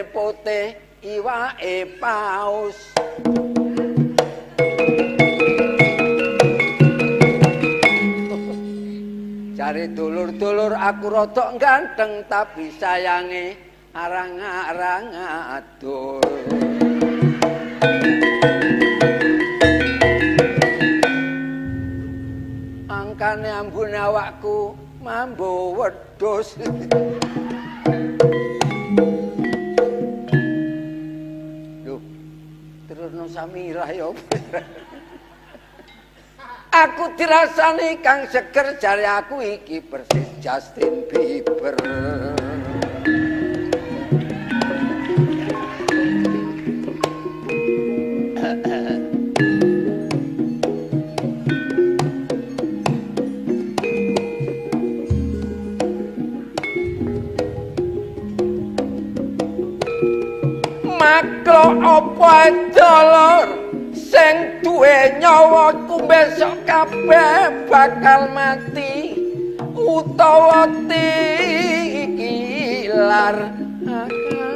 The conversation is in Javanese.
putih iwake paus. Cari dulur-dulur aku rodok ganteng tapi sayange arang-arang atur. Angkane ambune awakku mambo wedhus. Loh, terusno Samirah ya. Aku dirasani kang seger jare aku iki persis Justin Bieber. Makhluk apa dolor sing duwe nyawa ku besok kabeh bakal mati utawa tilar akal.